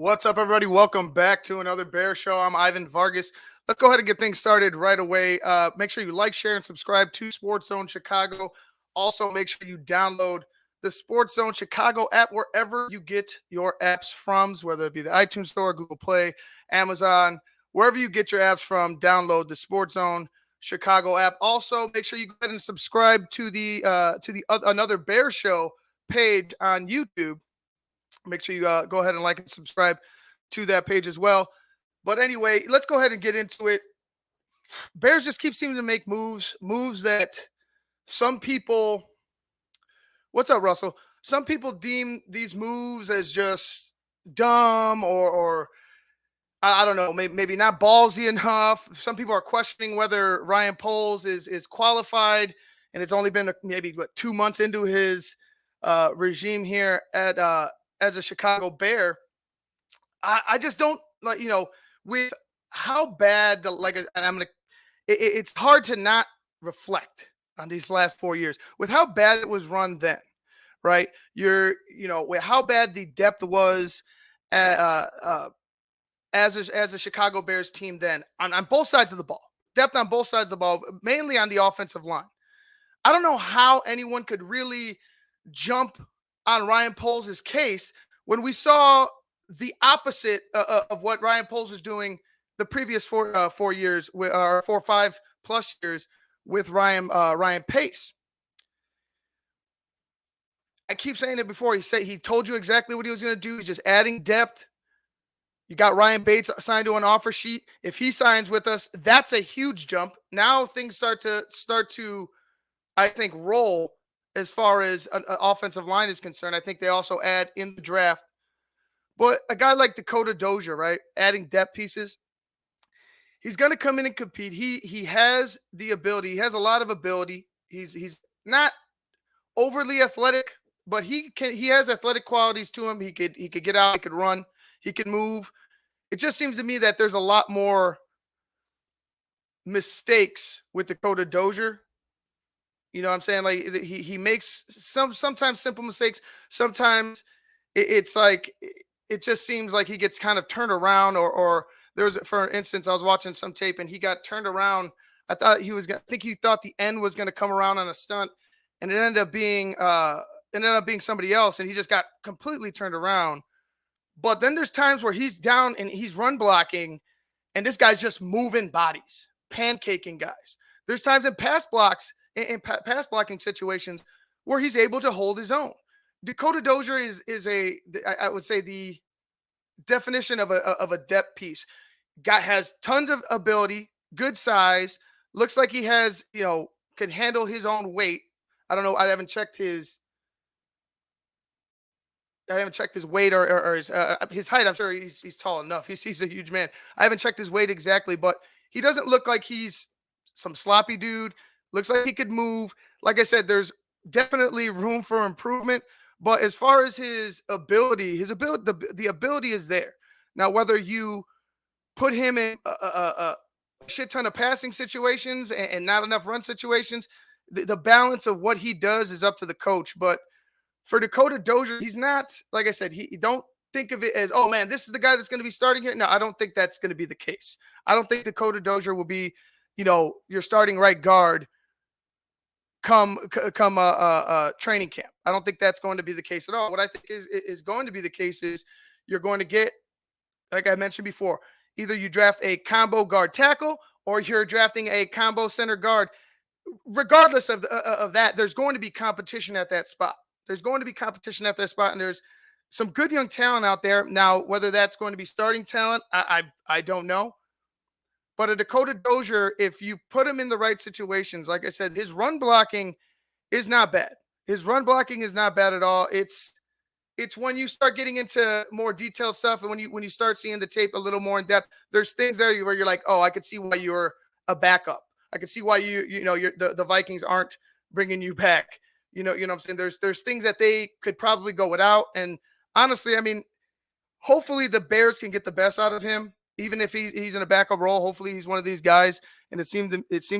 What's up, everybody? Welcome back to another Bear Show. I'm Ivan Vargas. Let's go ahead and get things started right away. Make sure you like, share, and subscribe to Sports Zone Chicago. Also, make sure you download the Sports Zone Chicago app wherever you get your apps from, whether it be the iTunes Store, Google Play, Amazon, wherever you get your apps from. Download the Sports Zone Chicago app. Also, make sure you go ahead and subscribe to the another Bear Show page on YouTube. Make sure you go ahead and like and subscribe to that page as well. But anyway, let's go ahead and get into it. Bears just keep seeming to make moves that some people, what's up, Russell? Some people deem these moves as just dumb or I don't know, maybe not ballsy enough. Some people are questioning whether Ryan Poles is qualified, and it's only been maybe 2 months into his regime here at as a Chicago Bear. I just don't like, with how bad it's hard to not reflect on these last 4 years with how bad it was run then, right? With how bad the depth was as a Chicago Bears team then on both sides of the ball, depth on both sides of the ball, mainly on the offensive line. I don't know how anyone could really jump on Ryan Poles' case when we saw the opposite of what Ryan Poles was doing the previous 4 years, or 4 or 5 plus years with Ryan Pace. I keep saying it before. He told you exactly what he was going to do. He's just adding depth. You got Ryan Bates signed to an offer sheet. If he signs with us, that's a huge jump. Now things start to, I think, roll as far as an offensive line is concerned. I think they also add in the draft. But a guy like Dakota Dozier, right, adding depth pieces, he's going to come in and compete. He has the ability. He has a lot of ability. He's not overly athletic, but he has athletic qualities to him. He could get out. He could run. He could move. It just seems to me that there's a lot more mistakes with Dakota Dozier. You know what I'm saying? Like he makes sometimes simple mistakes. Sometimes it's like it just seems like he gets kind of turned around. Or there's, for instance, I was watching some tape and he got turned around. I think he thought the end was going to come around on a stunt, and it ended up being somebody else, and he just got completely turned around. But then there's times where he's down and he's run blocking, and this guy's just moving bodies, pancaking guys. There's times in pass blocking situations where he's able to hold his own. Dakota Dozier is I would say the definition of a depth piece. Guy has tons of ability, good size, looks like he has, can handle his own weight. I don't know. I haven't checked his weight or his height. I'm sure he's tall enough. He's a huge man. I haven't checked his weight exactly, but he doesn't look like he's some sloppy dude. Looks like he could move. Like I said, there's definitely room for improvement. But as far as his ability, the ability is there. Now, whether you put him in a shit ton of passing situations and not enough run situations, the balance of what he does is up to the coach. But for Dakota Dozier, he's not, like I said, he don't think of it as, oh man, this is the guy that's going to be starting here. No, I don't think that's going to be the case. I don't think Dakota Dozier will be, your starting right guard come training camp. I don't think that's going to be the case at all. What I think is going to be the case is you're going to get, like I mentioned before, either you draft a combo guard tackle or you're drafting a combo center guard. Regardless of that, there's going to be competition at that spot. There's going to be competition at that spot, and there's some good young talent out there. Now, whether that's going to be starting talent, I don't know. But a Dakota Dozier, if you put him in the right situations, like I said, his run blocking is not bad. His run blocking is not bad at all. It's when you start getting into more detailed stuff and when you start seeing the tape a little more in depth, there's things there where you're like, oh, I could see why you're a backup. I could see why the Vikings aren't bringing you back. You know what I'm saying? There's things that they could probably go without. And honestly, I mean, hopefully the Bears can get the best out of him. Even if he's in a backup role, hopefully he's one of these guys. And it seems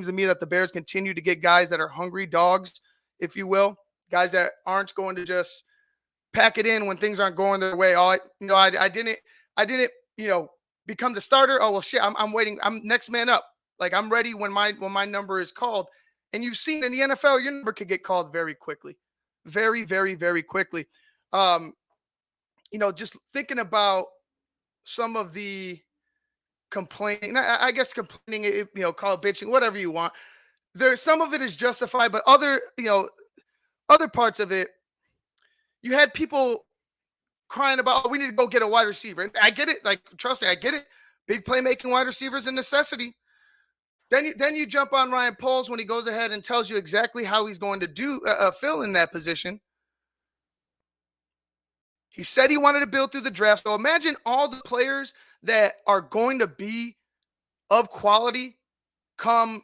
to me that the Bears continue to get guys that are hungry dogs, if you will, guys that aren't going to just pack it in when things aren't going their way. I I didn't, become the starter. Oh well, shit. I'm waiting. I'm next man up. Like I'm ready when my number is called. And you've seen in the NFL, your number could get called very quickly, very, very, very quickly. Um, just thinking about some of the complaining. I guess complaining, call it bitching, whatever you want. There's some of it is justified, but other parts of it, you had people crying about, oh, we need to go get a wide receiver. And I get it. Like, trust me, I get it. Big playmaking wide receiver is a necessity. Then you jump on Ryan Poles when he goes ahead and tells you exactly how he's going to do fill in that position. He said he wanted to build through the draft. So imagine all the players that are going to be of quality come,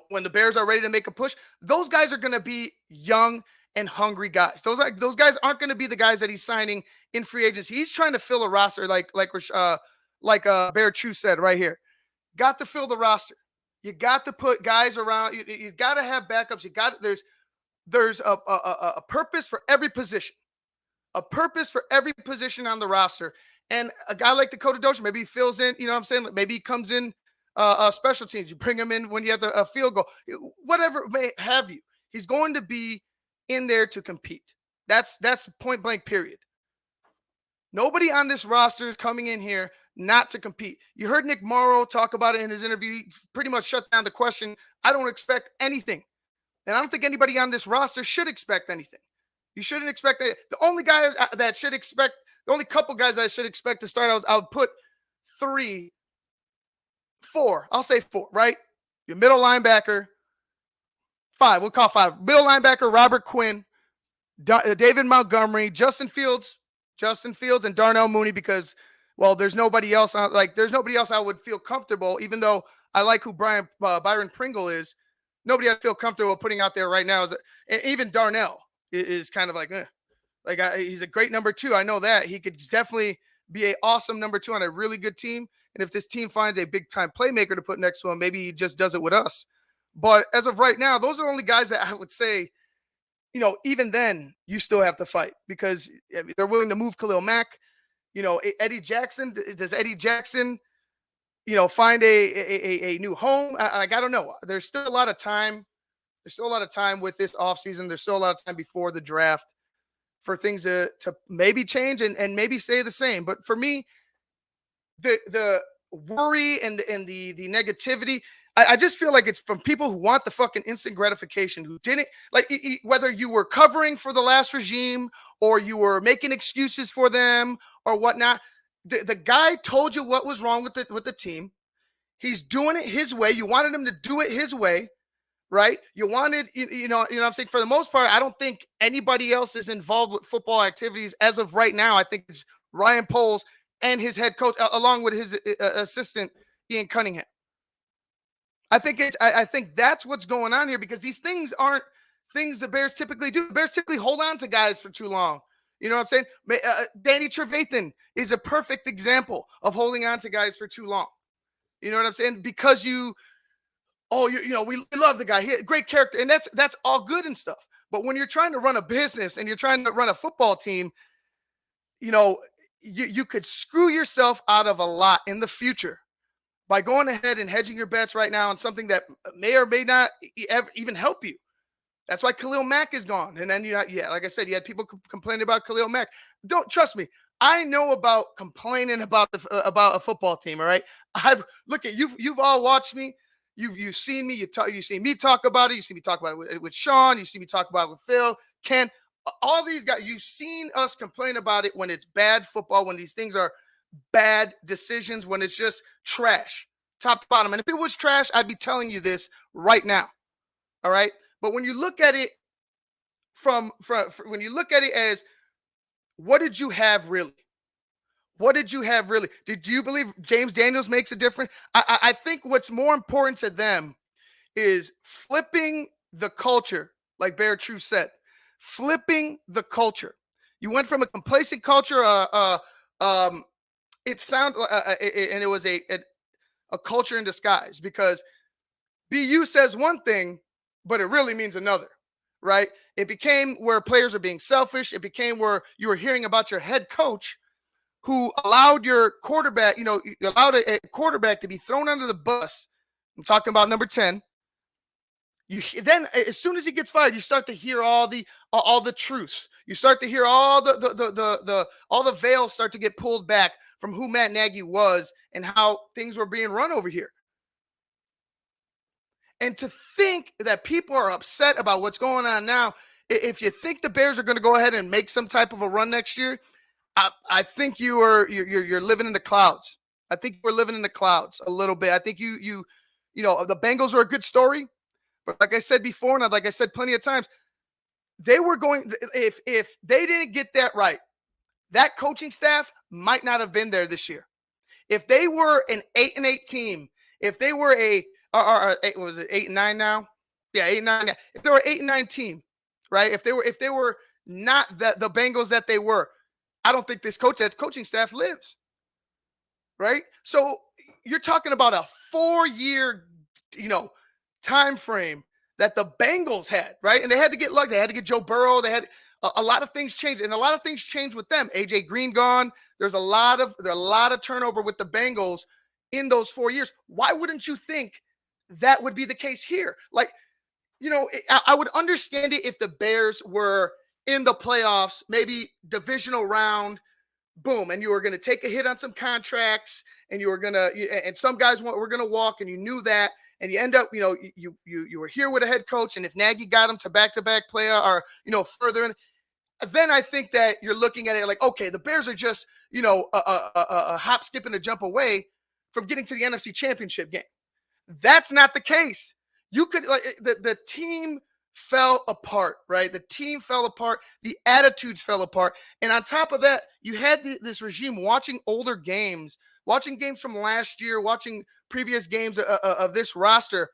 when the Bears are ready to make a push. Those guys are going to be young and hungry guys. Those guys aren't going to be the guys that he's signing in free agency. He's trying to fill a roster like Bear True said right here. Got to fill the roster. You got to put guys around. You got to have backups. There's a purpose for every position. A purpose for every position on the roster. And a guy like Dakota Dozier, maybe he fills in, what I'm saying? Maybe he comes in special teams. You bring him in when you have a field goal. Whatever it may have you. He's going to be in there to compete. That's point blank, period. Nobody on this roster is coming in here not to compete. You heard Nick Morrow talk about it in his interview. He pretty much shut down the question. I don't expect anything. And I don't think anybody on this roster should expect anything. You shouldn't expect that. The only guy that should expect, the only couple guys I should expect to start, I would put 4. I'll say 4, right? Your middle linebacker, 5. We'll call 5. Middle linebacker, Robert Quinn, David Montgomery, Justin Fields, and Darnell Mooney, because, well, there's nobody else I would feel comfortable, even though I like who Byron Pringle is. Nobody I feel comfortable putting out there right now and even Darnell is kind of like, he's a great number 2. I know that he could definitely be an awesome number 2 on a really good team. And if this team finds a big time playmaker to put next to him, maybe he just does it with us. But as of right now, those are the only guys that I would say, even then you still have to fight, because they're willing to move Khalil Mack. Eddie Jackson, does Eddie Jackson, find a new home? I don't know. There's still a lot of time. There's still a lot of time with this offseason. There's still a lot of time before the draft for things to maybe change and maybe stay the same. But for me, the worry and the negativity, I just feel like it's from people who want the fucking instant gratification, who didn't like whether you were covering for the last regime or you were making excuses for them or whatnot. The guy told you what was wrong with the team. He's doing it his way. You wanted him to do it his way, right? You wanted, what I'm saying? For the most part, I don't think anybody else is involved with football activities as of right now. I think it's Ryan Poles and his head coach, along with his assistant, Ian Cunningham. I think that's what's going on here, because these things aren't things the Bears typically do. The Bears typically hold on to guys for too long. You know what I'm saying? Danny Trevathan is a perfect example of holding on to guys for too long. You know what I'm saying? Because we love the guy. He had great character, and that's all good and stuff. But when you're trying to run a business and you're trying to run a football team, you could screw yourself out of a lot in the future by going ahead and hedging your bets right now on something that may or may not even help you. That's why Khalil Mack is gone. And then, like I said, you had people complaining about Khalil Mack. Don't trust me. I know about complaining about a football team. All right. Look at you've all watched me. You've seen me. You've seen me talk about it. You see me talk about it with Sean. You see me talk about it with Phil, Ken, all these guys. You've seen us complain about it when it's bad football, when these things are bad decisions, when it's just trash, top to bottom. And if it was trash, I'd be telling you this right now. All right. But when you look at it when you look at it as, what did you have really? What did you have really? Did you believe James Daniels makes a difference? I think what's more important to them is flipping the culture, like Bear True said, flipping the culture. You went from a complacent culture, it sounded, and it was a culture in disguise, because BU says one thing, but it really means another, right? It became where players are being selfish. It became where you were hearing about your head coach, who allowed your quarterback, you allowed a quarterback to be thrown under the bus. I'm talking about number 10. You then, as soon as he gets fired, you start to hear all the truths. You start to hear all the all the veils start to get pulled back from who Matt Nagy was and how things were being run over here. And to think that people are upset about what's going on now, if you think the Bears are going to go ahead and make some type of a run next year, I think you're living in the clouds. I think we're living in the clouds a little bit. I think the Bengals are a good story, but like I said before, and like I said plenty of times, they were going. If they didn't get that right, that coaching staff might not have been there this year. If they were an 8-8 team, if they were was it 8-9 now? Yeah, 8-9. Now. If they were 8-9 team, right? If they were not the Bengals that they were, I don't think this coaching staff lives. Right? So you're talking about a 4-year, time frame that the Bengals had, right? And they had to get lucky. They had to get Joe Burrow. They had a lot of things changed, and a lot of things changed with them. AJ Green gone. There's a lot of turnover with the Bengals in those 4 years. Why wouldn't you think that would be the case here? Like, I would understand it if the Bears were in the playoffs, maybe divisional round, boom, and you were going to take a hit on some contracts, and you were going to, and some guys were going to walk, and you knew that, and you end up, you were here with a head coach, and if Nagy got them to back-to-back playoff or further in, then I think that you're looking at it like, okay, the Bears are just, a hop, skip, and a jump away from getting to the NFC Championship game. That's not the case. You could the team fell apart, right? The team fell apart. The attitudes fell apart. And on top of that, you had this regime watching older games, watching games from last year, watching previous games of this roster.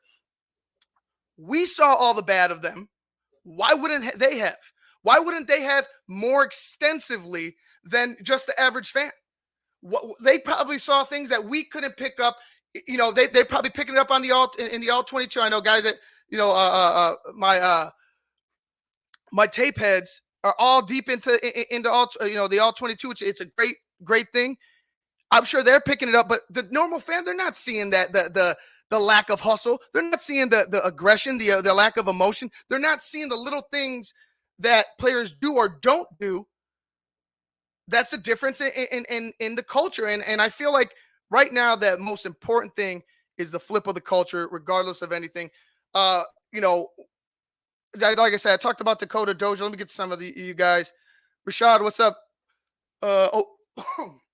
We saw all the bad of them. Why wouldn't they have? Why wouldn't they have more extensively than just the average fan? They probably saw things that we couldn't pick up. They're probably picking it up on the all 22. I know guys that my tape heads are all deep into all the all 22. It's a great thing. I'm sure they're picking it up, but the normal fan, they're not seeing that the lack of hustle. They're not seeing the aggression, the lack of emotion. They're not seeing the little things that players do or don't do. That's the difference in the culture. And I feel like right now the most important thing is the flip of the culture, regardless of anything. Like I said, I talked about Dakota, Dozier. Let me get to some of you guys. Rashad, what's up?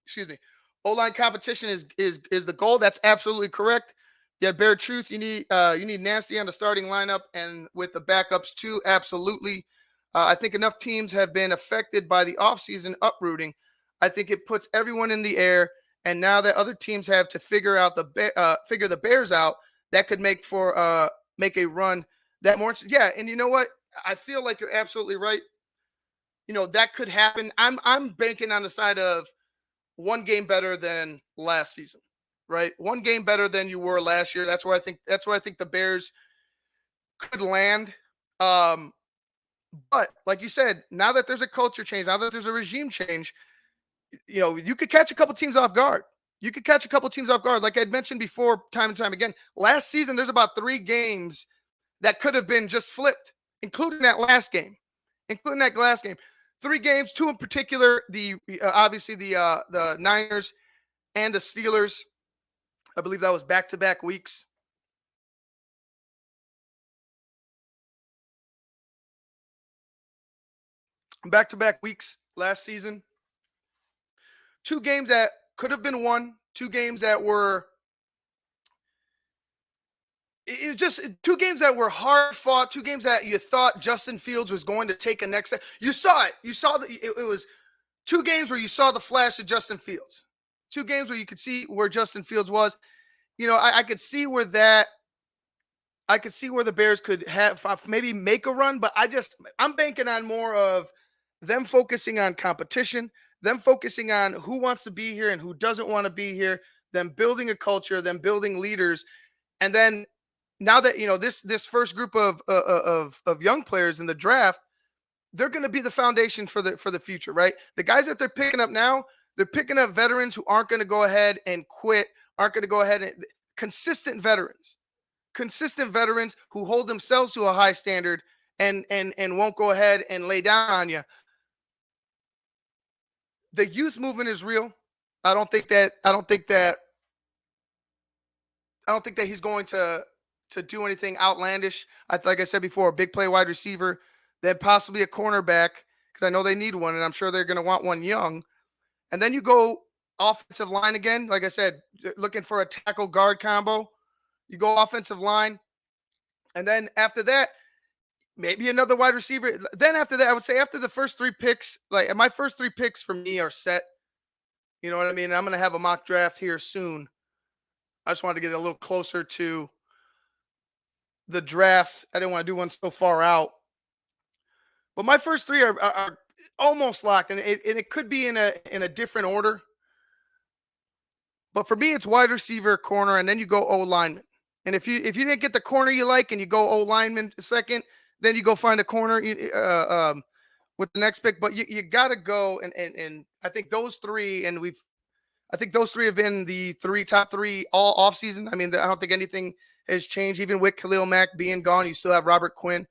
Excuse me. O-line competition is the goal. That's absolutely correct. Yeah, bare truth. You need Nasty on the starting lineup and with the backups too. Absolutely. I think enough teams have been affected by the offseason uprooting. I think it puts everyone in the air. And now that other teams have to figure the Bears out, that could make a run that more. Yeah, and you know what? I feel like you're absolutely right. That could happen. I'm banking on the side of one game better than last season, right? One game better than you were last year. That's where I think the Bears could land. But like you said, now that there's a culture change, now that there's a regime change, you could catch a couple teams off guard. Like I'd mentioned before, time and time again. Last season, there's about 3 games that could have been just flipped, including that last game. 3 games, 2 in particular. Obviously the Niners and the Steelers. I believe that was back-to-back weeks. Back-to-back weeks last season. 2 games that could have been won. 2 games that were just 2 games that were hard fought. 2 games that you thought Justin Fields was going to take a next step. You saw it. You saw it was 2 games where you saw the flash of Justin Fields. 2 games where you could see where Justin Fields was. I could see where the Bears could have maybe make a run, but I'm banking on more of them focusing on competition, them focusing on who wants to be here and who doesn't want to be here, them building a culture, them building leaders. And then now that, this first group of young players in the draft, they're going to be the foundation for the future, right? The guys that they're picking up now, They're picking up veterans who aren't going to go ahead and quit, aren't going to go ahead and consistent veterans who hold themselves to a high standard and won't go ahead and lay down on you. The youth movement is real. I don't think that he's going to do anything outlandish. Like I said before, a big play wide receiver, then possibly a cornerback, because I know they need one, and I'm sure they're going to want one young. And then you go offensive line again. Like I said, looking for a tackle guard combo. You go offensive line. And then after that, maybe another wide receiver. Then after that, I would say after the first 3 picks, like my first 3 picks for me are set. You know what I mean? I'm going to have a mock draft here soon. I just wanted to get a little closer to the draft. I didn't want to do one so far out. But my first 3 are almost locked, and it could be in a different order. But for me, it's wide receiver, corner, and then you go O lineman. And if you didn't get the corner you like and you go O lineman second, then you go find a corner with the next pick. But you got to go, and I think those 3, and I think those 3 have been the top 3 all offseason. I mean, I don't think anything has changed. Even with Khalil Mack being gone, you still have Robert Quinn.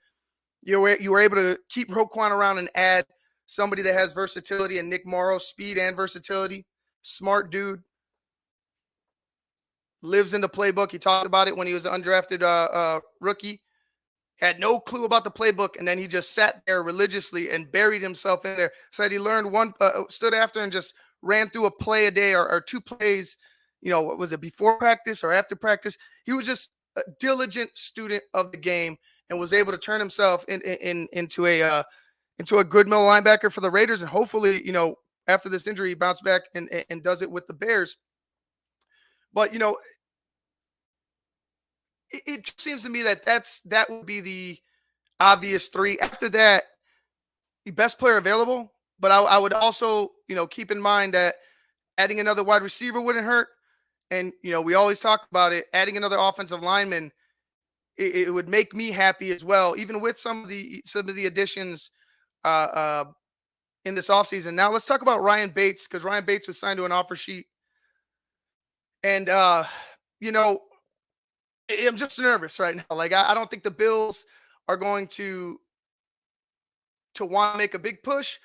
You were able to keep Roquan around and add somebody that has versatility, and Nick Morrow, speed and versatility. Smart dude. Lives in the playbook. He talked about it when he was an undrafted rookie. Had no clue about the playbook, and then he just sat there religiously and buried himself in there. Said he learned stood after and just ran through a play a day or 2 plays. You know, what was it, before practice or after practice? He was just a diligent student of the game and was able to turn himself into a good middle linebacker for the Raiders. And hopefully, you know, after this injury, he bounced back and does it with the Bears. But, you know, it just seems to me that would be the obvious 3. After that, the best player available. But I would also, you know, keep in mind that adding another wide receiver wouldn't hurt. And, you know, we always talk about it. Adding another offensive lineman, it would make me happy as well, even with some of the additions in this offseason. Now let's talk about Ryan Bates, because Ryan Bates was signed to an offer sheet. And, you know, I'm just nervous right now. Like, I don't think the Bills are going to want to make a big push.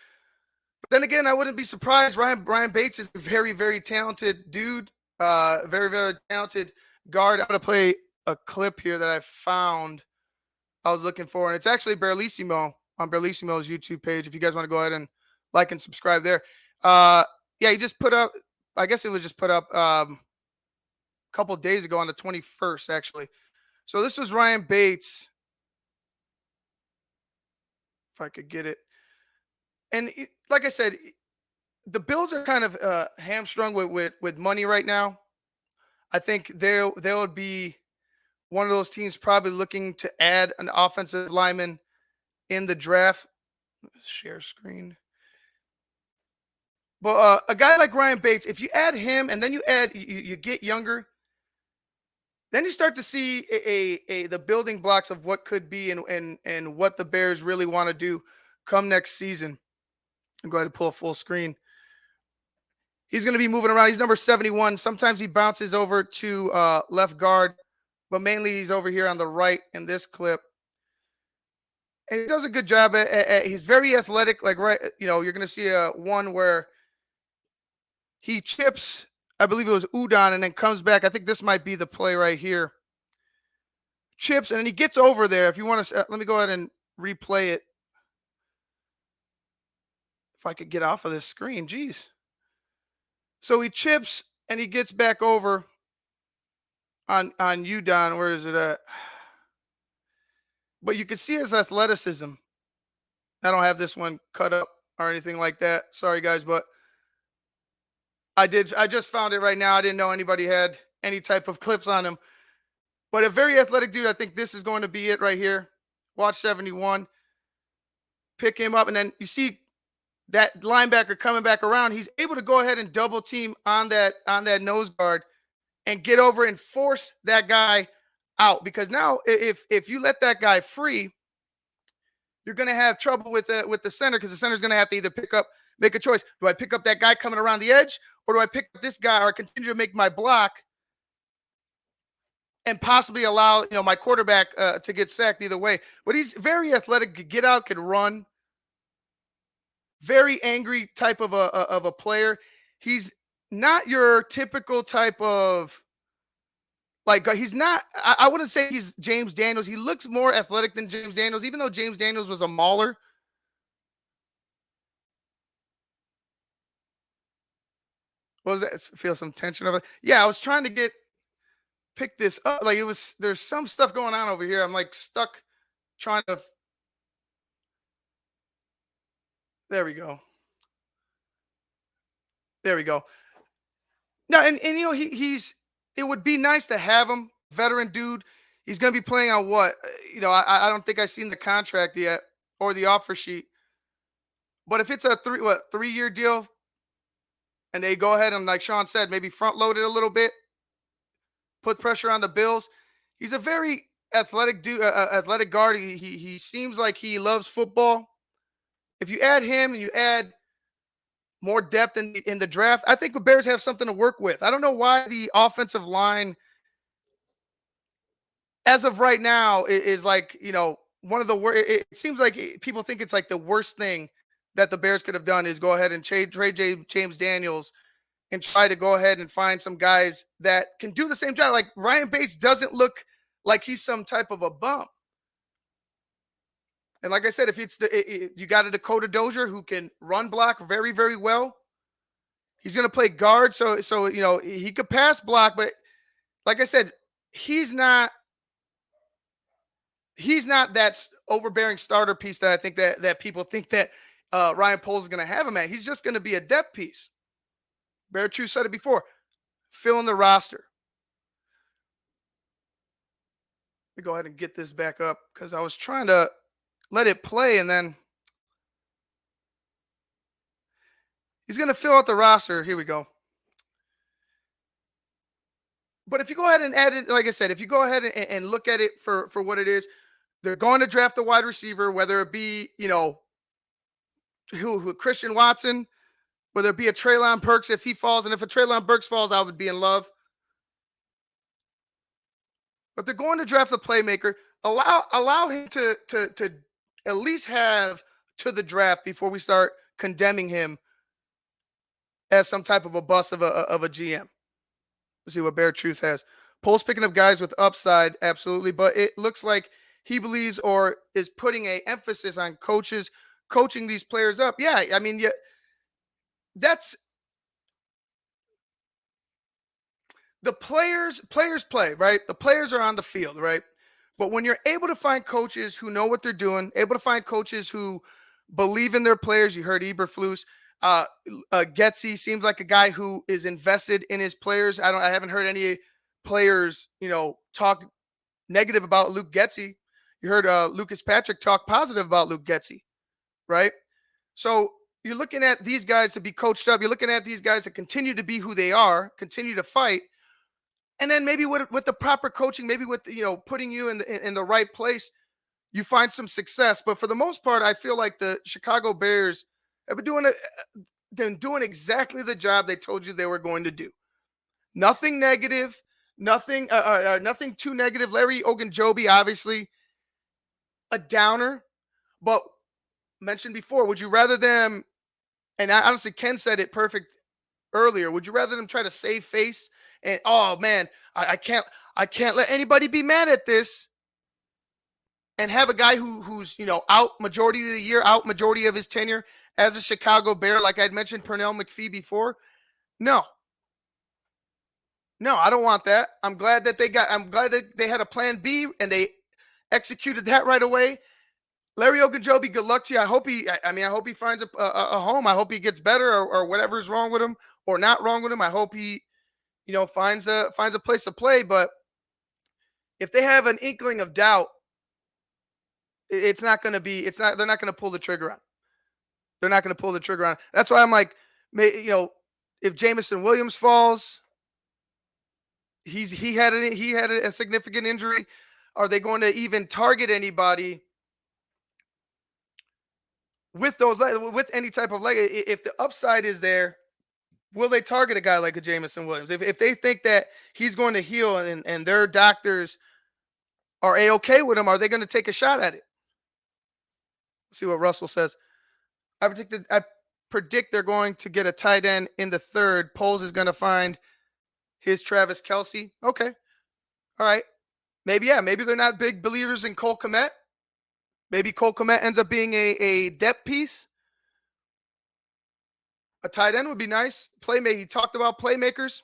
But then again, I wouldn't be surprised. Ryan Bates is a very, very talented dude. Very, very talented guard. I'm going to play a clip here that I found I was looking for. And it's actually Berlissimo on Berlissimo's YouTube page. If you guys want to go ahead and like and subscribe there. Yeah, he just put up, I guess it was just put up couple days ago on the 21st, actually. So this was Ryan Bates. If I could get it. And like I said, the Bills are kind of hamstrung with money right now. I think they would be one of those teams probably looking to add an offensive lineman in the draft. Share screen. But a guy like Ryan Bates, if you add him and then you get younger, then you start to see the building blocks of what could be and what the Bears really want to do come next season. I'm going to pull a full screen. He's going to be moving around. He's number 71. Sometimes he bounces over to left guard, but mainly he's over here on the right in this clip. And he does a good job. He's very athletic. Like, right, you know, you're going to see one where he chips, I believe it was Udon, and then comes back. I think this might be the play right here. Chips, and then he gets over there. If you want to, let me go ahead and replay it. If I could get off of this screen, geez. So he chips, and he gets back over on Udon. Where is it at? But you can see his athleticism. I don't have this one cut up or anything like that. Sorry, guys, but I just found it right now. I didn't know anybody had any type of clips on him. But a very athletic dude. I think this is going to be it right here. Watch 71. Pick him up. And then you see that linebacker coming back around. He's able to go ahead and double team on that nose guard and get over and force that guy out. Because now if you let that guy free, you're going to have trouble with the center, because the center's going to have to either pick up make a choice. Do I pick up that guy coming around the edge, or do I pick up this guy, or continue to make my block and possibly allow my quarterback to get sacked either way? But he's very athletic, could get out, could run, very angry type of a player. He's not your typical type of he's not. I wouldn't say he's James Daniels. He looks more athletic than James Daniels, even though James Daniels was a mauler. What was that? Feel some tension of it. Yeah, I was trying to pick this up. Like it was. There's some stuff going on over here. I'm like stuck trying to. There we go. There we go. No, and he's. It would be nice to have him, veteran dude. He's going to be playing on what? I don't think I've seen the contract yet or the offer sheet. But if it's a 3-year deal, and they go ahead and, like Sean said, maybe front load it a little bit, put pressure on the Bills. He's a very athletic dude, athletic guard. He seems like he loves football. If you add him and you add more depth in the draft, I think the Bears have something to work with. I don't know why the offensive line, as of right now, is like one of the worst. It seems like people think it's like the worst thing that the Bears could have done is go ahead and trade James Daniels and try to go ahead and find some guys that can do the same job. Like Ryan Bates doesn't look like he's some type of a bum. And like I said, if it's you got a Dakota Dozier who can run block very, very well. He's going to play guard, so he could pass block, but like I said, he's not that overbearing starter piece that I think that people think that Ryan Poles is going to have him at. He's just going to be a depth piece. Bear True said it before. Fill in the roster. Let me go ahead and get this back up because I was trying to let it play, and then he's going to fill out the roster. Here we go. But if you go ahead and add it, like I said, if you go ahead and look at it for what it is, they're going to draft a wide receiver, whether it be, who Christian Watson, whether it be a Treylon Burks if he falls. And if a Treylon Burks falls, I would be in love. But they're going to draft a playmaker. Allow him to at least have to the draft before we start condemning him as some type of a bust of a GM. Let's see what Bear Truth has. Pole's picking up guys with upside, absolutely, but it looks like he believes or is putting a emphasis on coaches coaching these players up. Yeah, I mean, that's the players play, right? The players are on the field, right? But when you're able to find coaches who know what they're doing, able to find coaches who believe in their players, you heard Eberflus. Getsy seems like a guy who is invested in his players. I haven't heard any players, talk negative about Luke Getsy. You heard Lucas Patrick talk positive about Luke Getsy, right? So you're looking at these guys to be coached up. You're looking at these guys to continue to be who they are, continue to fight. And then maybe with the proper coaching, maybe with, putting you in the right place, you find some success. But for the most part, I feel like the Chicago Bears have been doing exactly the job they told you they were going to do. Nothing negative, nothing too negative. Larry Ogunjobi, obviously a downer, but mentioned before, would you rather them, and honestly, Ken said it perfect earlier, would you rather them try to save face and, oh man, I can't let anybody be mad at this, and have a guy who's out majority of the year, out majority of his tenure as a Chicago Bear, like I'd mentioned Pernell McPhee before? No, I don't want that. I'm glad that they had a plan B and they executed that right away. Larry Ogunjobi, good luck to you. I hope he finds a home. I hope he gets better or whatever's wrong with him or not wrong with him. I hope he, finds a place to play. But if they have an inkling of doubt, they're not going to pull the trigger on. They're not going to pull the trigger on. That's why I'm like, if Jamison Williams falls, he had a significant injury. Are they going to even target anybody with with any type of leg, if the upside is there, will they target a guy like a Jamison Williams? If they think that he's going to heal and their doctors are a-okay with him, are they going to take a shot at it? Let's see what Russell says. I predict they're going to get a tight end in the third. Poles is going to find his Travis Kelsey. Okay. All right. Maybe, yeah, maybe they're not big believers in Cole Kmet. Maybe Cole Kmet ends up being a depth piece. A tight end would be nice. Playmaker. He talked about playmakers.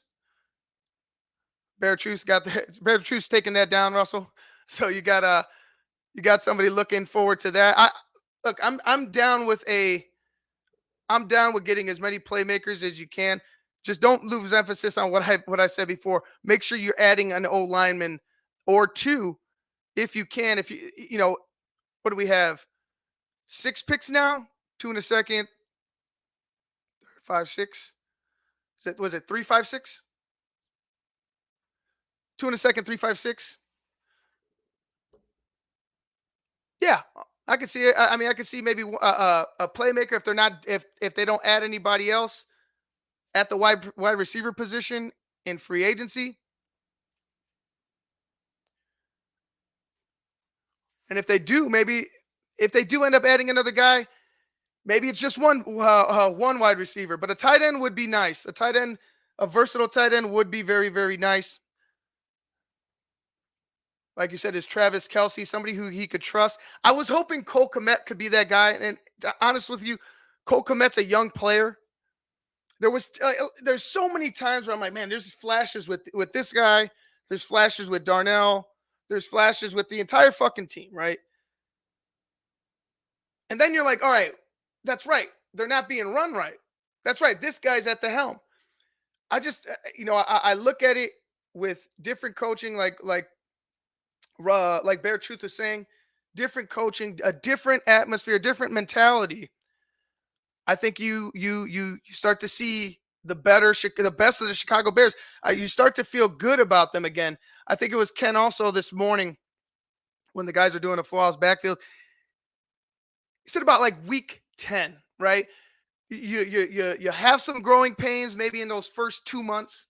Bear Truth got the Bear Truth's taking that down, Russell. So you got somebody looking forward to that. I'm down with getting as many playmakers as you can. Just don't lose emphasis on what I said before. Make sure you're adding an O lineman or two if you can. If what do we have? 6 picks now? 2 in a second, 5, 6. Was it 3, 5, 6? 2 in a second, 3, 5, 6. Yeah, I can see it. I mean, I can see maybe a playmaker if they're not if they don't add anybody else at the wide receiver position in free agency. And if they do, maybe if they do end up adding another guy, maybe it's just one wide receiver. But a tight end would be nice. A tight end, a versatile tight end would be very, very nice. Like you said, is Travis Kelsey somebody who he could trust? I was hoping Cole Kmet could be that guy. And to be honest with you, Cole Kmet's a young player. There's so many times where I'm like, man, there's flashes with this guy. There's flashes with Darnell. There's flashes with the entire fucking team, right? And then you're like, all right, that's right. They're not being run right. That's right. This guy's at the helm. I just, I look at it with different coaching, like Bear Truth was saying, different coaching, a different atmosphere, different mentality. I think you start to see the best of the Chicago Bears. You start to feel good about them again. I think it was Ken also this morning when the guys are doing a full house backfield. He said about like week 10, right? You have some growing pains maybe in those first 2 months.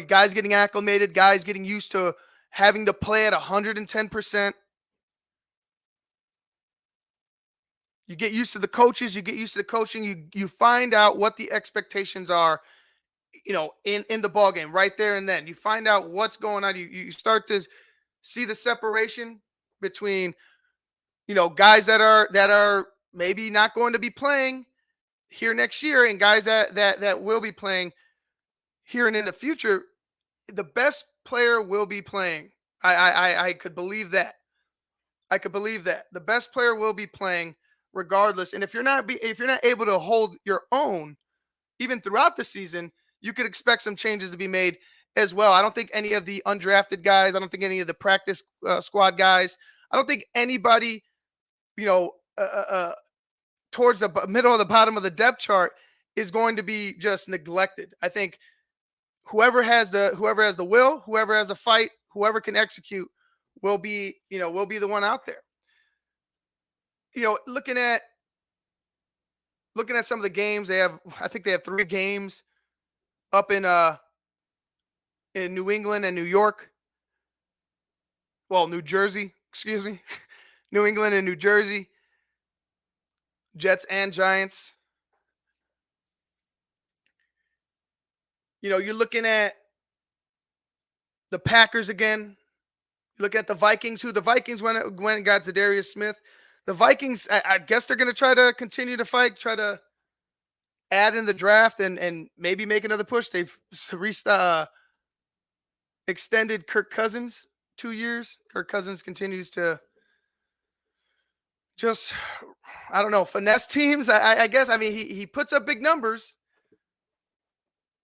Guys getting acclimated, guys getting used to having to play at 110%. You get used to the coaches, you get used to the coaching, you find out what the expectations are, in the ball game right there and then. You find out what's going on. You start to see the separation between, guys that are maybe not going to be playing here next year and guys that will be playing here and in the future. The best player will be playing. I could believe that. I could believe that. The best player will be playing regardless. And if you're not able to hold your own even throughout the season, you could expect some changes to be made as well. I don't think any of the undrafted guys, I don't think any of the practice squad guys, I don't think anybody, towards the middle of the bottom of the depth chart is going to be just neglected. I think whoever has the will, whoever has a fight, whoever can execute will be the one out there. Looking at some of the games I think they have 3 games up in New England and New York. Well, New Jersey, excuse me. New England and New Jersey. Jets and Giants. You're looking at the Packers again. You look at the Vikings, who the Vikings went and got Zadarius Smith. The Vikings, I guess they're going to try to continue to fight, try to add in the draft and maybe make another push. They've extended Kirk Cousins 2 years. Kirk Cousins continues to just, I don't know, finesse teams. I guess. I mean, he puts up big numbers,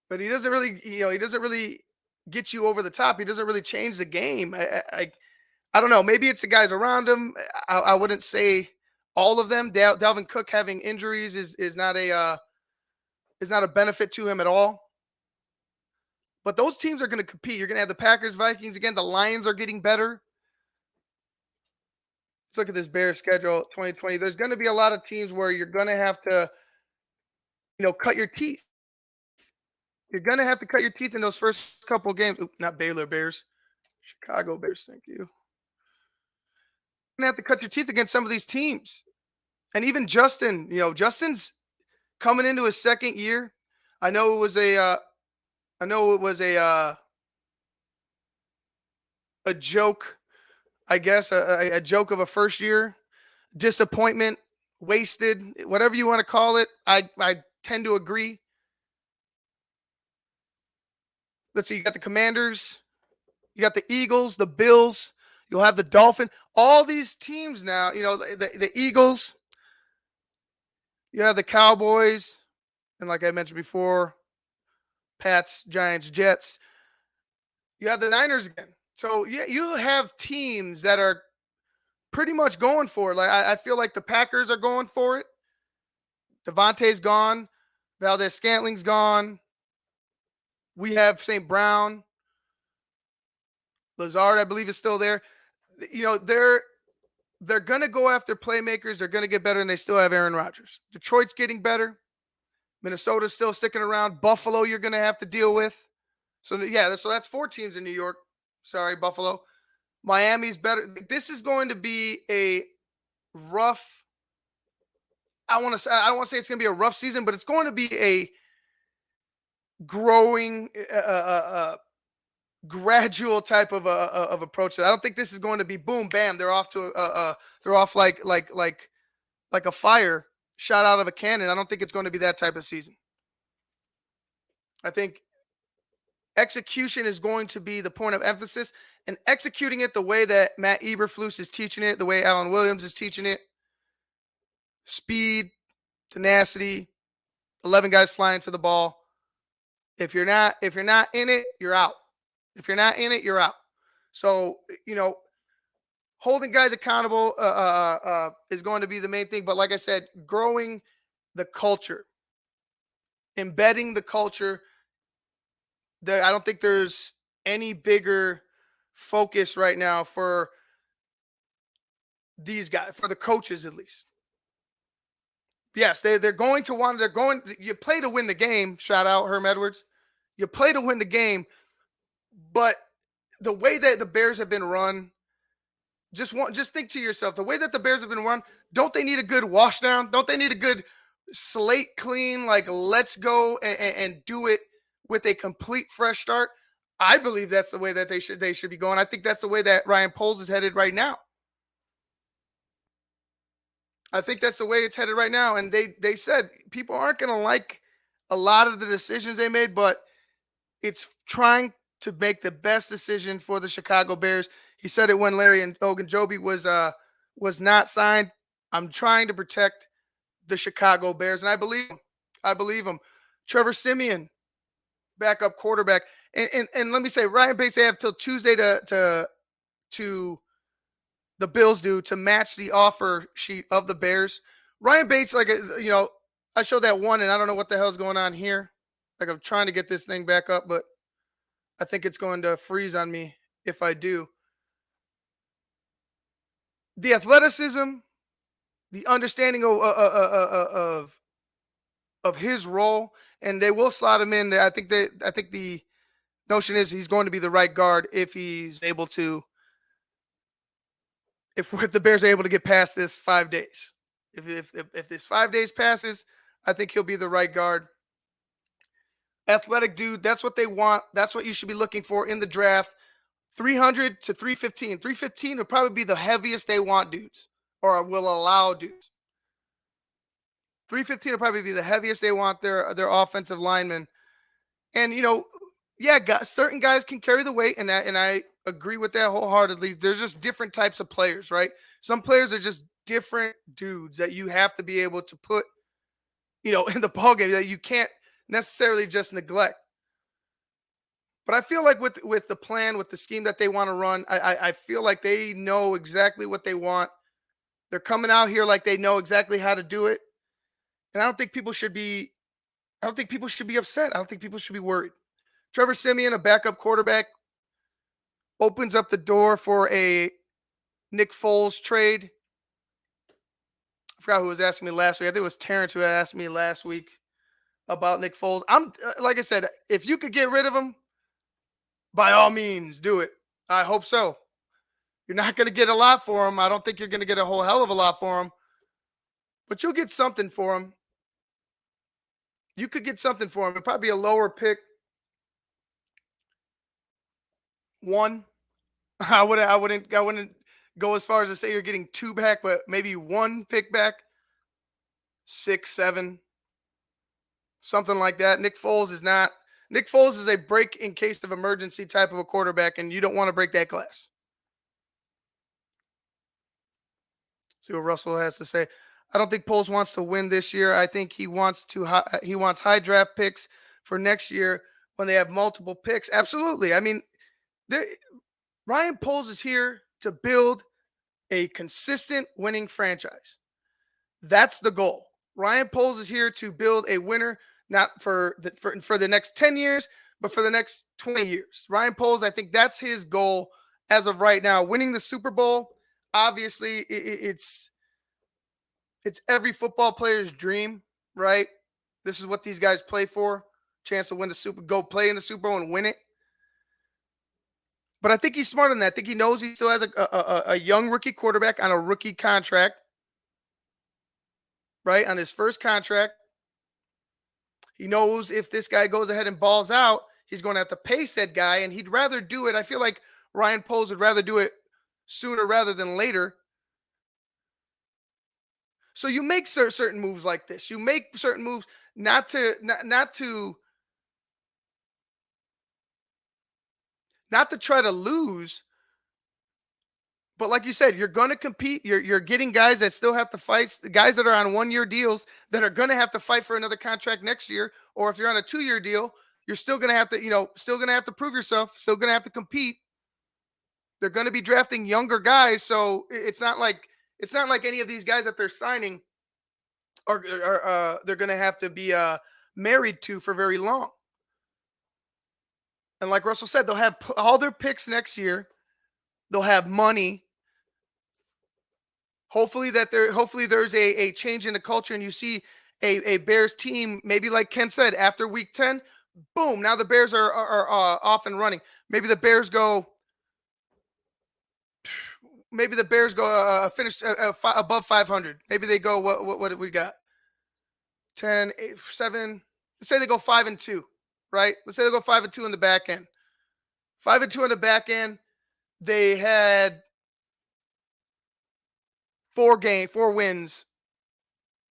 but he doesn't really get you over the top. He doesn't really change the game. I don't know. Maybe it's the guys around him. I wouldn't say all of them. Dalvin Cook having injuries is not a benefit to him at all. But those teams are going to compete. You're going to have the Packers, Vikings again. The Lions are getting better. Let's look at this Bears schedule 2020. There's going to be a lot of teams where you're going to have to, cut your teeth. You're going to have to cut your teeth in those first couple games. Oop, not Baylor Bears, Chicago Bears. Thank you. You're going to have to cut your teeth against some of these teams. And even Justin, Justin's coming into his second year. I know it was a joke, I guess, a joke of a first year disappointment, wasted, whatever you want to call it. I tend to agree. Let's see, you got the Commanders, you got the Eagles, the Bills, you'll have the Dolphins, all these teams now, the Eagles, you have the Cowboys, and like I mentioned before, Pats, Giants, Jets. You have the Niners again. So yeah, you have teams that are pretty much going for it. Like I feel like the Packers are going for it. Devontae's gone. Valdez Scantling's gone. We have St. Brown. Lazard, I believe, is still there. They're gonna go after playmakers. They're gonna get better, and they still have Aaron Rodgers. Detroit's getting better. Minnesota's still sticking around. Buffalo, you're gonna have to deal with. So yeah, so that's 4 teams in New York. Sorry, Buffalo. Miami's better. This is going to be a rough. I don't want to say it's going to be a rough season, but it's going to be a growing, gradual type of approach. I don't think this is going to be boom, bam. They're off to they're off like a fire shot out of a cannon. I don't think it's going to be that type of season. I think execution is going to be the point of emphasis, and executing it the way that Matt Eberflus is teaching it, the way Alan Williams is teaching it. Speed, tenacity, 11 guys flying to the ball. If you're not in it, you're out. If you're not in it, you're out. So, holding guys accountable is going to be the main thing. But like I said, growing the culture, embedding the culture. I don't think there's any bigger focus right now for these guys, for the coaches at least. Yes, they're going to want. You play to win the game. Shout out Herm Edwards. You play to win the game, but the way that the Bears have been run, just think to yourself, the way that the Bears have been run, don't they need a good wash down? Don't they need a good slate clean? Like, let's go and do it with a complete fresh start. I believe that's the way that they should be going. I think that's the way that Ryan Poles is headed right now. I think that's the way it's headed right now. And they said people aren't going to like a lot of the decisions they made, but it's trying to make the best decision for the Chicago Bears. He said it when Larry and Ogunjobi was not signed. I'm trying to protect the Chicago Bears, and I believe him. I believe him. Trevor Siemian, backup quarterback, and let me say, Ryan Bates, they have till Tuesday to the Bills do to match the offer sheet of the Bears. Ryan Bates, I showed that one, and I don't know what the hell's going on here. Like, I'm trying to get this thing back up, but I think it's going to freeze on me if I do. The athleticism, the understanding of his role, and they will slot him in there. I think the notion is he's going to be the right guard if he's able to. If the Bears are able to get past this 5 days, if this 5 days passes, I think he'll be the right guard. Athletic dude, that's what they want. That's what you should be looking for in the draft. 300 to 315. 315 will probably be the heaviest they want dudes, or will allow dudes. 315 will probably be the heaviest they want their offensive linemen. And certain guys can carry the weight, and I agree with that wholeheartedly. There's just different types of players, right? Some players are just different dudes that you have to be able to put, in the ballgame that you can't necessarily just neglect. But I feel like with the plan, with the scheme that they want to run, I feel like they know exactly what they want. They're coming out here like they know exactly how to do it. And I don't think people should be upset. I don't think people should be worried. Trevor Siemian, a backup quarterback, opens up the door for a Nick Foles trade. I forgot who was asking me last week. I think it was Terrence who asked me last week about Nick Foles. I'm like I said, if you could get rid of him, by all means, do it. I hope so. You're not going to get a lot for him. I don't think you're going to get a whole hell of a lot for him, but you'll get something for him. You could get something for him. It'd probably be a lower pick one. I wouldn't go as far as to say you're getting two back, but maybe one pick back, 6, 7, something like that. Nick Foles is not. Nick Foles is a break in case of emergency type of a quarterback, and you don't want to break that glass. See what Russell has to say. I don't think Poles wants to win this year. I think he wants high draft picks for next year when they have multiple picks. Absolutely. I mean, Ryan Poles is here to build a consistent winning franchise. That's the goal. Ryan Poles is here to build a winner, not for the next 10 years, but for the next 20 years. Ryan Poles, I think that's his goal as of right now. Winning the Super Bowl, obviously, it's every football player's dream, right? This is what these guys play for. Chance to win go play in the Super Bowl and win it. But I think he's smart on that. I think he knows he still has a young rookie quarterback on a rookie contract, right? On his first contract. He knows if this guy goes ahead and balls out, he's going to have to pay said guy, and he'd rather do it. I feel like Ryan Poles would rather do it sooner rather than later. So you make certain moves like this. You make certain moves not to try to lose, but like you said, you're going to compete. You're getting guys that still have to fight, the guys that are on 1-year deals that are going to have to fight for another contract next year, or if you're on a 2-year deal, you're still going to have to, still going to have to prove yourself, still going to have to compete. They're going to be drafting younger guys, so it's not like any of these guys that they're signing are they're going to have to be married to for very long. And like Russell said, they'll have all their picks next year. They'll have money. Hopefully there's a change in the culture, and you see a Bears team, maybe like Ken said, after week 10, boom, now the Bears are off and running. Maybe the Bears go finish above 500. Maybe they go what did we got? 10, 8, 7. Let's say they go 5-2, right? Let's say they go 5-2 in the back end. 5-2 in the back end. They had 4 wins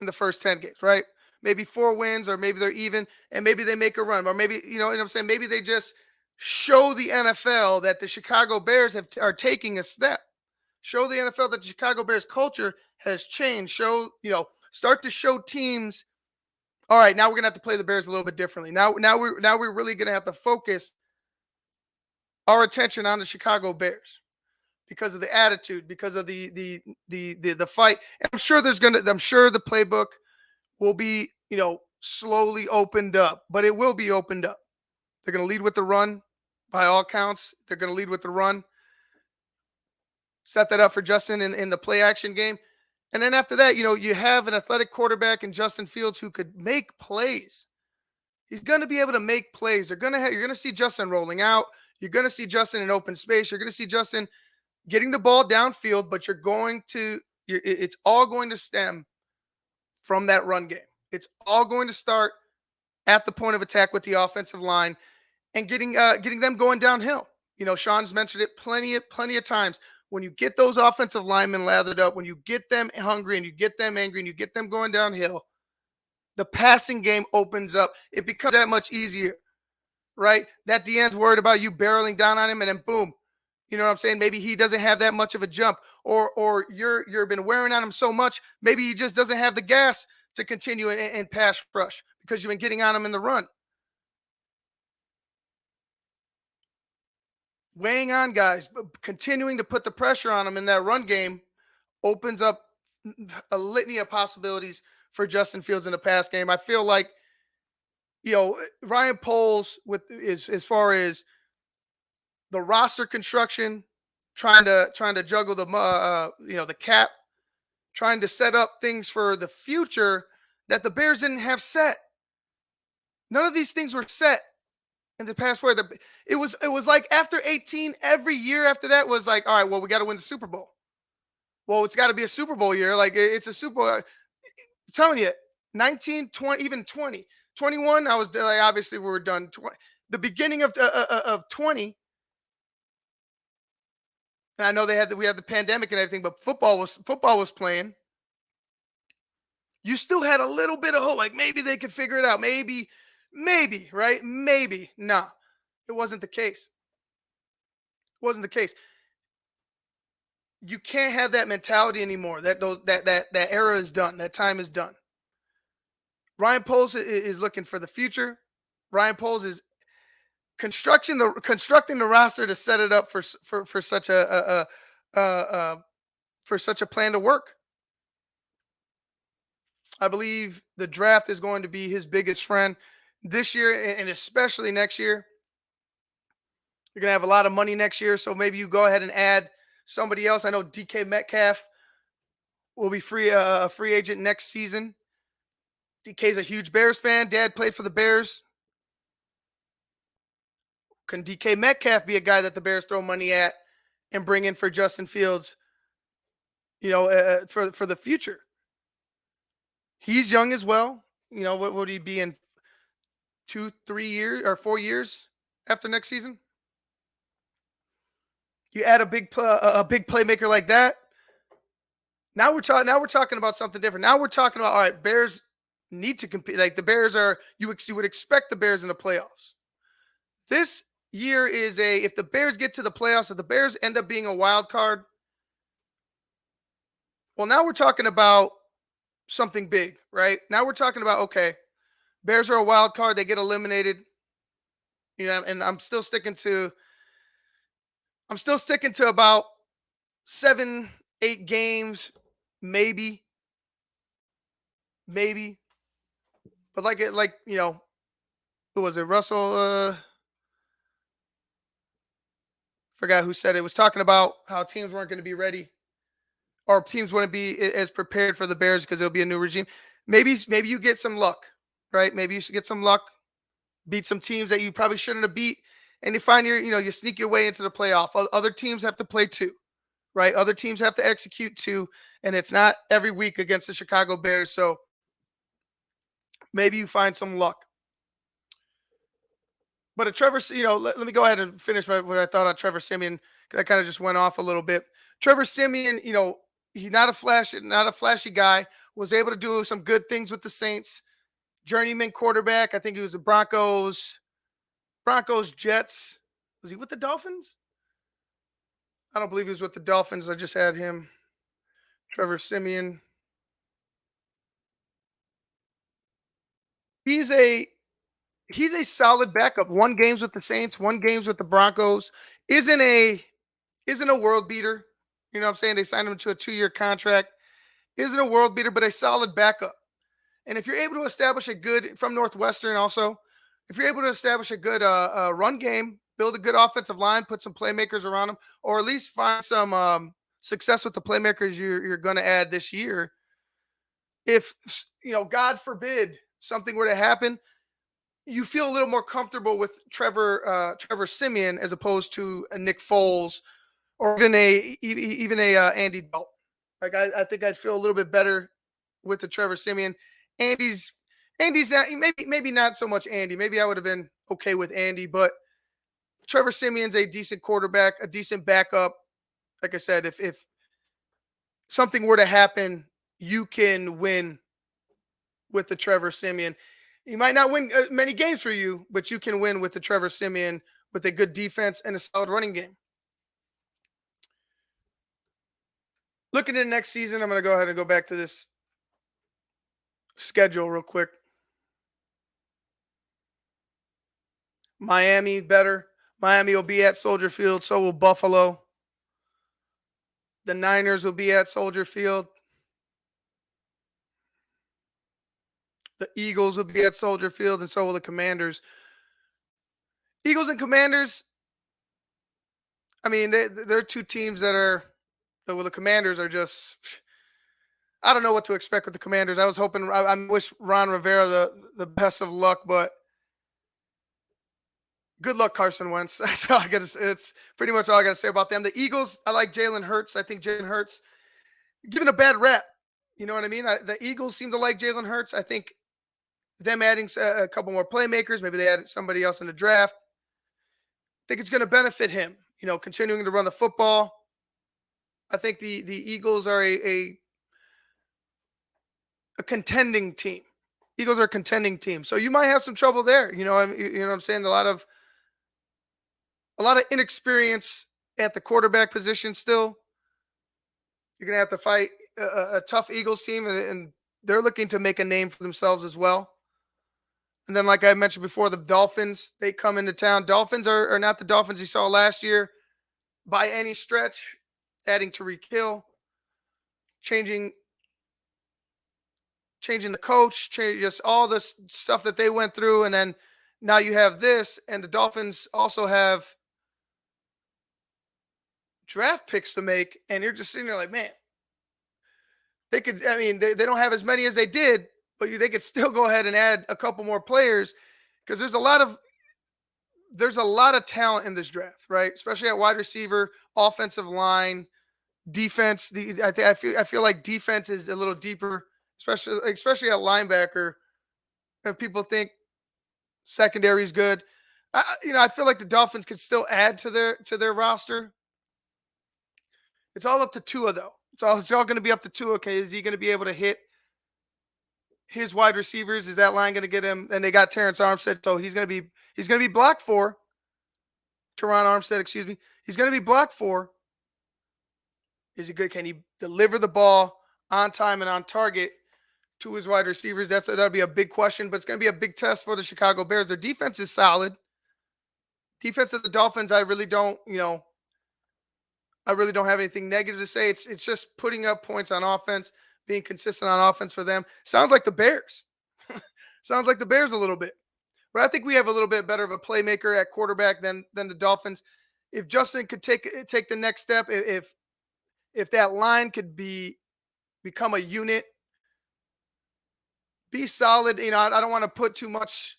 in the first 10 games, right? Maybe 4 wins, or maybe they're even, and maybe they make a run, or maybe, you know what I'm saying? Maybe they just show the NFL that the Chicago Bears are taking a step. Show the NFL that the Chicago Bears culture has changed. Start to show teams, all right, now we're gonna have to play the Bears a little bit differently. Now we're really gonna have to focus our attention on the Chicago Bears because of the attitude, because of the fight. And I'm sure the playbook will be, slowly opened up, but it will be opened up. They're going to lead with the run by all counts. They're going to lead with the run. Set that up for Justin in the play action game. And then after that, you have an athletic quarterback in Justin Fields who could make plays. He's going to be able to make plays. You're going to see Justin rolling out. You're going to see Justin in open space. You're going to see Justin getting the ball downfield, but it's all going to stem from that run game. It's all going to start at the point of attack with the offensive line and getting them going downhill. Sean's mentioned it plenty of times. When you get those offensive linemen lathered up, when you get them hungry and you get them angry and you get them going downhill, the passing game opens up. It becomes that much easier, right? That DN's worried about you barreling down on him, and then boom, you know what I'm saying? Maybe he doesn't have that much of a jump, or you've been wearing on him so much, maybe he just doesn't have the gas to continue in pass rush because you've been getting on him in the run. Weighing on guys, continuing to put the pressure on them in that run game opens up a litany of possibilities for Justin Fields in the pass game. I feel like, Ryan Poles as far as the roster construction, trying to juggle the cap, trying to set up things for the future that the Bears didn't have set. None of these things were set in the past four. It was like after 18, every year after that was like, all right, well, we got to win the Super Bowl. Well, it's got to be a Super Bowl year. Like it's a Super Bowl. I'm telling you, 19, 20, even 20, 21. I was like, obviously we were done. The beginning of 20. And I know we had the pandemic and everything, but football was playing. You still had a little bit of hope, like maybe they could figure it out. Maybe, right? Maybe. No, it wasn't the case. It wasn't the case. You can't have that mentality anymore. That era is done. That time is done. Ryan Poles is looking for the future. Ryan Poles is constructing the roster to set it up for such for such a plan to work. I believe the draft is going to be his biggest friend this year and especially next year. You're going to have a lot of money next year, so maybe you go ahead and add somebody else. I know DK Metcalf will be a free agent next season. DK's a huge Bears fan. Dad played for the Bears. Can DK Metcalf be a guy that the Bears throw money at and bring in for Justin Fields, for the future? He's young as well. What would he be in 2, 3 years or 4 years after next season? You add a big playmaker like that. Now we're talking. Now we're talking about something different. Now we're talking about, all right, Bears need to compete. Like the Bears are, you would expect the Bears in the playoffs. This year is if the Bears get to the playoffs, if the Bears end up being a wild card, well, now we're talking about something big, right? Now we're talking about, okay, Bears are a wild card, they get eliminated. And I'm still sticking to about 7, 8 games, maybe. But who was it? Russell forgot who said it. Was talking about how teams weren't going to be ready, or teams wouldn't be as prepared for the Bears because it'll be a new regime. Maybe you get some luck, right? Maybe you should get some luck, beat some teams that you probably shouldn't have beat, and you find you sneak your way into the playoff. Other teams have to play too, right? Other teams have to execute too, and it's not every week against the Chicago Bears. So maybe you find some luck. But Trevor, let me go ahead and finish what I thought on Trevor Siemian, because I kind of just went off a little bit. Trevor Siemian, he's not a flashy guy. Was able to do some good things with the Saints. Journeyman quarterback. I think he was the Broncos, Jets. Was he with the Dolphins? I don't believe he was with the Dolphins. I just had him. Trevor Siemian. He's a solid backup. Won games with the Saints, won games with the Broncos. Isn't a world beater. You know what I'm saying? They signed him to a 2-year contract. Isn't a world beater, but a solid backup. And if you're able to establish a good, from Northwestern also, if you're able to establish a good run game, build a good offensive line, put some playmakers around them, or at least find some success with the playmakers you're going to add this year. If, God forbid, something were to happen, you feel a little more comfortable with Trevor Siemian as opposed to a Nick Foles or even a Andy Dalton. Like I think I'd feel a little bit better with the Trevor Siemian. Andy's not, maybe not so much Andy. Maybe I would have been okay with Andy, but Trevor Siemian's a decent quarterback, a decent backup. Like I said, if something were to happen, you can win with the Trevor Siemian. He might not win many games for you, but you can win with the Trevor Siemian with a good defense and a solid running game. Looking at next season, I'm going to go ahead and go back to this schedule real quick. Miami better. Miami will be at Soldier Field. So will Buffalo. The Niners will be at Soldier Field. The Eagles will be at Soldier Field, and so will the Commanders. Eagles and Commanders, I mean, they're two teams that are, well, the Commanders are just, I don't know what to expect with the Commanders. I was hoping I wish Ron Rivera the best of luck, but good luck, Carson Wentz. That's all I got to say. It's pretty much all I got to say about them. The Eagles, I like Jalen Hurts. I think Jalen Hurts given a bad rep. You know what I mean? The Eagles seem to like Jalen Hurts. I think them adding a couple more playmakers, maybe they add somebody else in the draft. I think it's going to benefit him. You know, continuing to run the football. I think the Eagles are a contending team. Eagles are a contending team. So you might have some trouble there. You know what I'm saying? A lot of inexperience at the quarterback position still. You're gonna have to fight a tough Eagles team, and they're looking to make a name for themselves as well. And then, like I mentioned before, the Dolphins, they come into town. Dolphins are not the Dolphins you saw last year by any stretch. Adding Tyreek Hill, changing the coach, just all this stuff that they went through, and then now you have this, and the Dolphins also have draft picks to make, and you're just sitting there like, man, they could. I mean, they don't have as many as they did, but they could still go ahead and add a couple more players because there's a lot of talent in this draft, right? Especially at wide receiver, offensive line, defense. I feel like defense is a little deeper, especially at linebacker. And people think secondary is good. I feel like the Dolphins could still add to their roster. It's all up to Tua though. It's all going to be up to Tua. Okay, is he going to be able to hit his wide receivers? Is that line going to get him? And they got Terrence Armstead, so he's going to be blocked for. Teron Armstead, excuse me. He's going to be blocked for. Is he good? Can he deliver the ball on time and on target to his wide receivers? That'll be a big question, but it's going to be a big test for the Chicago Bears. Their defense is solid. Defense of the Dolphins, I really don't have anything negative to say. It's just putting up points on offense, being consistent on offense for them. Sounds like the Bears. Sounds like the Bears a little bit. But I think we have a little bit better of a playmaker at quarterback than the Dolphins. If Justin could take the next step, if that line could become a unit, be solid. I don't want to put too much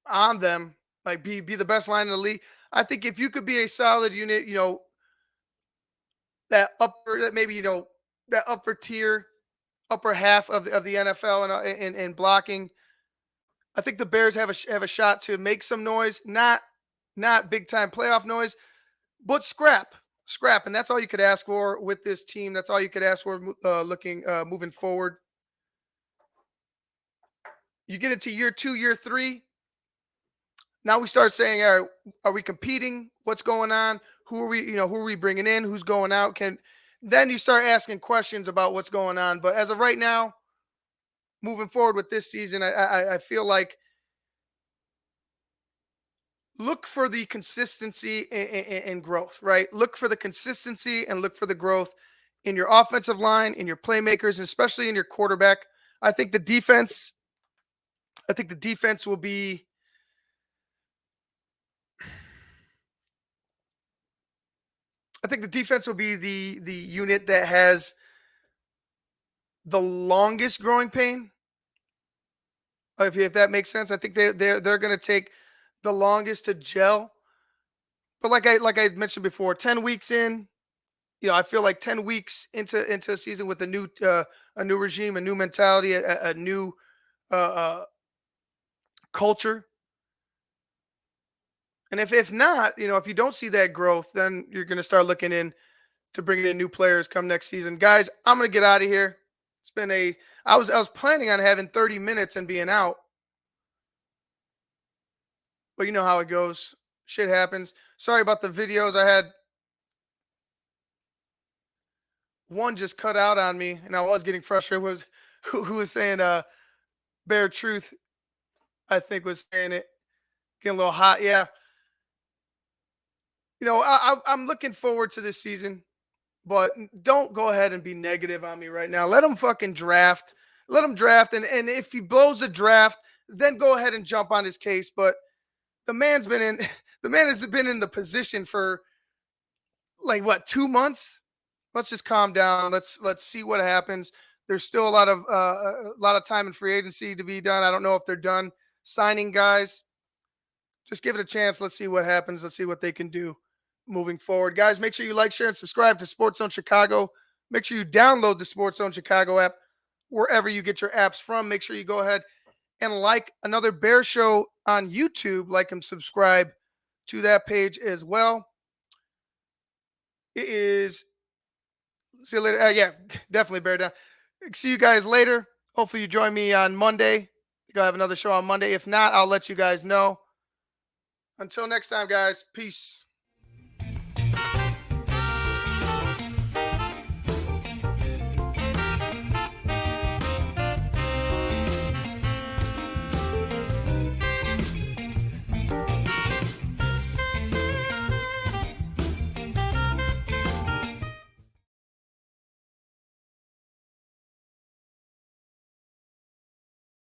on them. Like be the best line in the league. I think if you could be a solid unit, that upper tier, upper half of the NFL and blocking, I think the Bears have a shot to make some noise, not big time playoff noise, but scrap, and that's all you could ask for with this team. That's all you could ask for moving forward. You get into year 2, year 3. Now we start saying, all right, are we competing? What's going on? Who are we bringing in? Who's going out? Then you start asking questions about what's going on. But as of right now, moving forward with this season, I feel like look for the consistency and growth, right? Look for the consistency and look for the growth in your offensive line, in your playmakers, and especially in your quarterback. I think the defense will be the unit that has the longest growing pain. If that makes sense, I think they're going to take the longest to gel. But like I mentioned before, 10 weeks in, I feel like 10 weeks into a season with a new regime, a new mentality, a new culture. And if not, if you don't see that growth, then you're going to start looking in to bringing in new players come next season. Guys, I'm going to get out of here. It's been I was planning on having 30 minutes and being out. But you know how it goes. Shit happens. Sorry about the videos. I had one just cut out on me, and I was getting frustrated. Who was saying Bear Truth, I think, was saying it. Getting a little hot. Yeah. I'm looking forward to this season, but don't go ahead and be negative on me right now. Let them fucking draft. Let him draft. And if he blows the draft, then go ahead and jump on his case. But the man has been in the position for 2 months. Let's just calm down. Let's see what happens. There's still a lot of time in free agency to be done. I don't know if they're done signing guys. Just give it a chance. Let's see what happens. Let's see what they can do moving forward. Guys, make sure you like, share, and subscribe to Sports Zone Chicago. Make sure you download the Sports Zone Chicago app wherever you get your apps from. Make sure you go ahead and like Another Bear Show on YouTube. Like and subscribe to that page as well. It is. See you later. Yeah, definitely Bear Down. See you guys later. Hopefully you join me on Monday. I think I'll have another show on Monday. If not, I'll let you guys know. Until next time, guys. Peace.